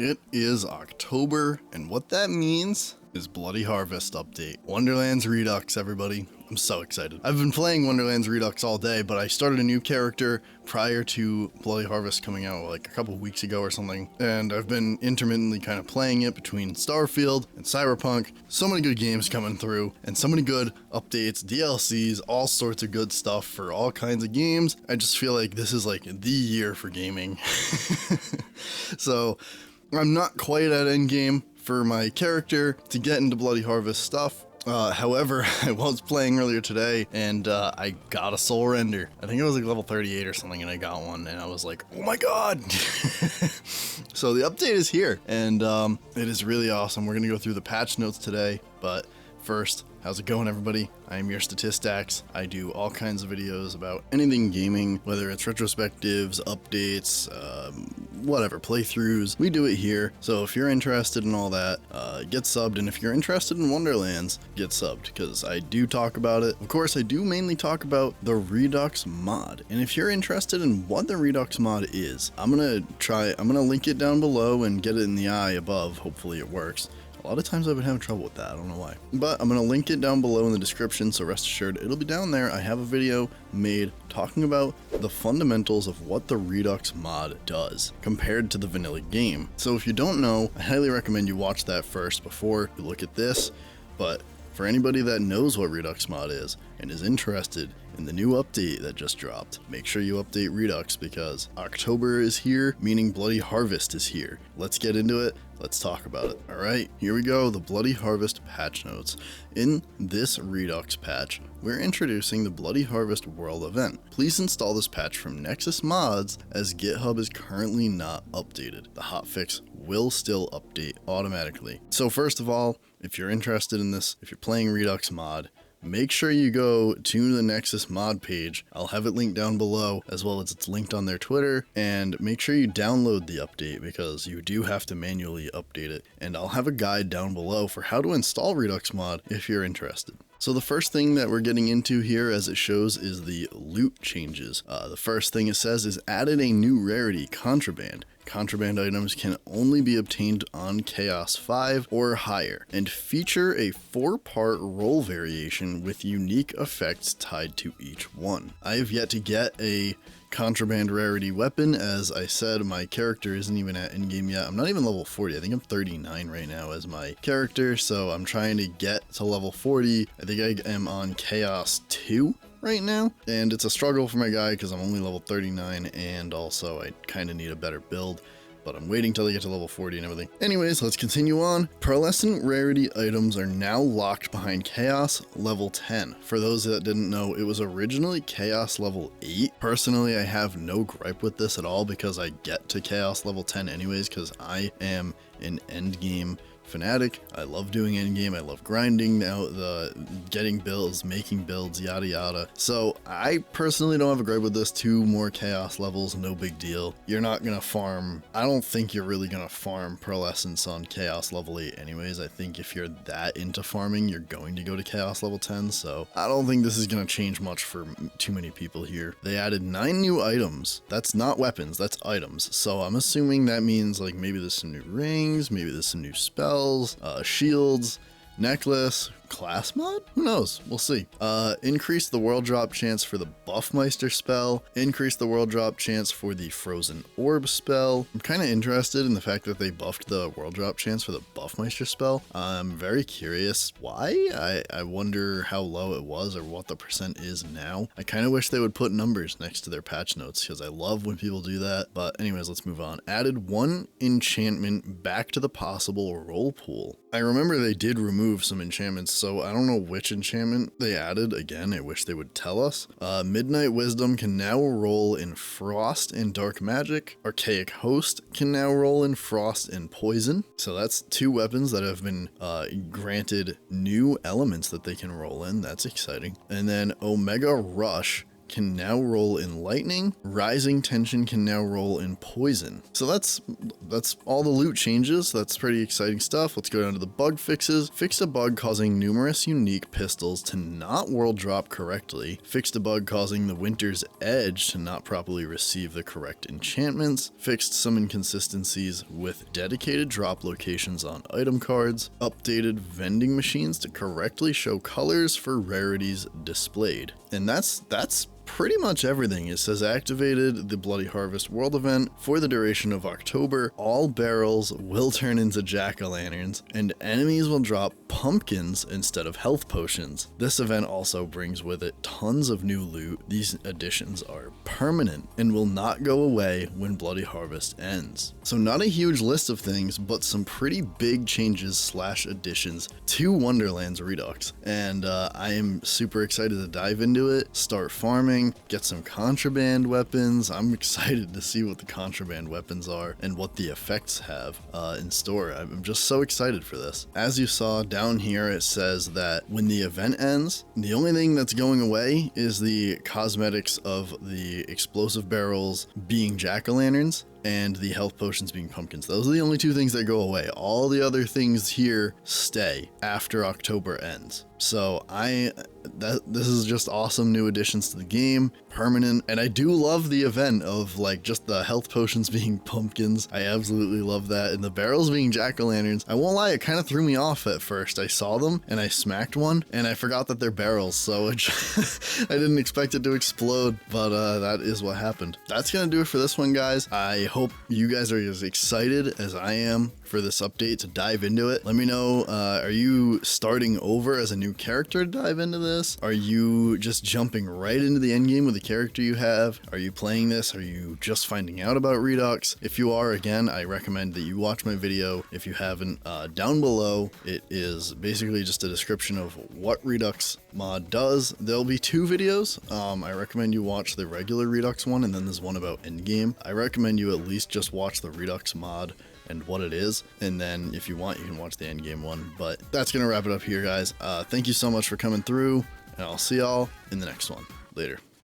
It is October, and what that means is Bloody Harvest update. Wonderlands Redux, everybody. I'm so excited. I've been playing Wonderlands Redux all day, but I started a new character prior to Bloody Harvest coming out like a couple weeks ago or something, and I've been intermittently kind of playing it between Starfield and Cyberpunk. So many good games coming through, and so many good updates, DLCs, all sorts of good stuff for all kinds of games. I just feel like this is like the year for gaming. So I'm not quite at endgame for my character to get into Bloody Harvest stuff. However, I was playing earlier today and I got a soul render. I think it was like level 38 or something, and I got one and I was like, oh my god. So the update is here, and it is really awesome. We're gonna go through the patch notes today, but first, how's it going, everybody? I am your Statistax. I do all kinds of videos about anything gaming, whether it's retrospectives, updates, whatever, playthroughs. We do it here. So if you're interested in all that, get subbed. And if you're interested in Wonderlands, get subbed, because I do talk about it. Of course, I do mainly talk about the Redux mod. And if you're interested in what the Redux mod is, I'm gonna link it down below and get it in the eye above. Hopefully it works. A lot of times I've been having trouble with that, I don't know why. But I'm going to link it down below in the description, so rest assured it'll be down there. I have a video made talking about the fundamentals of what the Redux mod does compared to the vanilla game. So if you don't know, I highly recommend you watch that first before you look at this. But for anybody that knows what Redux mod is and is interested in the new update that just dropped, make sure you update Redux, because October is here, meaning Bloody Harvest is here. Let's get into it. Let's talk about it. Alright, here we go, the Bloody Harvest patch notes. In this Redux patch, we're introducing the Bloody Harvest World event. Please install this patch from Nexus Mods, as GitHub is currently not updated. The hotfix will still update automatically. So first of all, if you're interested in this, if you're playing Redux mod, make sure you go to the Nexus mod page. I'll have it linked down below, as well as it's linked on their Twitter, and make sure you download the update, because you do have to manually update it. And I'll have a guide down below for how to install Redux mod if you're interested. So the first thing that we're getting into here, as it shows, is the loot changes. The first thing it says is added a new rarity, Contraband. Contraband items can only be obtained on Chaos 5 or higher, and feature a 4-part roll variation with unique effects tied to each one. I have yet to get a Contraband rarity weapon. As I said, my character isn't even at endgame yet. I'm not even level 40. I think I'm 39 right now as my character, so I'm trying to get to level 40. I think I am on Chaos 2 right now, and it's a struggle for my guy because I'm only level 39, and also I kind of need a better build, but I'm waiting till I get to level 40 and everything. Anyways, let's continue on. Pearlescent rarity items are now locked behind Chaos level 10. For those that didn't know, it was originally Chaos level 8. Personally, I have no gripe with this at all, because I get to Chaos level 10 anyways, because I am an endgame fanatic. I love doing endgame. I love grinding out getting builds, making builds, yada yada. So I personally don't have a gripe with this. 2 more chaos levels, no big deal. You're not gonna farm, I don't think you're really gonna farm pearlescence on chaos level 8 anyways. I think if you're that into farming, you're going to go to chaos level 10, so I don't think this is gonna change much for too many people here. They added 9 new items. That's not weapons, that's items. So I'm assuming that means like maybe there's some new rings, maybe there's some new spells, shields, necklace, class mod? Who knows? We'll see. Increase the world drop chance for the Buffmeister spell. Increase the world drop chance for the Frozen Orb spell. I'm kind of interested in the fact that they buffed the world drop chance for the Buffmeister spell. I'm very curious why. I wonder how low it was or what the percent is now. I kind of wish they would put numbers next to their patch notes, because I love when people do that. But anyways, let's move on. Added 1 enchantment back to the possible roll pool. I remember they did remove some enchantments, so I don't know which enchantment they added. Again, I wish they would tell us. Midnight Wisdom can now roll in Frost and Dark Magic. Archaic Host can now roll in Frost and Poison. So that's 2 weapons that have been granted new elements that they can roll in. That's exciting. And then Omega Rush can now roll in lightning. Rising tension can now roll in poison. So that's all the loot changes. That's pretty exciting stuff. Let's go down to the bug fixes. Fixed a bug causing numerous unique pistols to not world drop correctly. Fixed a bug causing the Winter's Edge to not properly receive the correct enchantments. Fixed some inconsistencies with dedicated drop locations on item cards. Updated vending machines to correctly show colors for rarities displayed. And that's pretty much everything. It says activated the Bloody Harvest World event for the duration of October. All barrels will turn into jack-o'-lanterns, and enemies will drop pumpkins instead of health potions. This event also brings with it tons of new loot. These additions are permanent and will not go away when Bloody Harvest ends. So not a huge list of things, but some pretty big changes / additions to Wonderlands Redux. And I am super excited to dive into it, start farming, get some contraband weapons. I'm excited to see what the contraband weapons are and what the effects have in store. I'm just so excited for this. As you saw down here, it says that when the event ends, the only thing that's going away is the cosmetics of the explosive barrels being jack-o'-lanterns and the health potions being pumpkins. Those are the only two things that go away. All the other things here stay after October ends. So this is just awesome new additions to the game, permanent. And I do love the event of like just the health potions being pumpkins. I absolutely love that. And the barrels being jack-o'-lanterns. I won't lie, it kind of threw me off at first. I saw them and I smacked one and I forgot that they're barrels. So I didn't expect it to explode, but that is what happened. That's gonna do it for this one, guys. I hope you guys are as excited as I am for this update to dive into it. Let me know, are you starting over as a new character to dive into this? Are you just jumping right into the endgame with the character you have? Are you playing this? Are you just finding out about Redux? If you are, again, I recommend that you watch my video. If you haven't, down below, it is basically just a description of what Redux mod does. There'll be 2 videos. I recommend you watch the regular Redux one, and then there's one about endgame. I recommend you at least just watch the Redux mod and what it is, and then if you want, you can watch the endgame one. But that's gonna wrap it up here, guys. Thank you so much for coming through, and I'll see y'all in the next one. Later.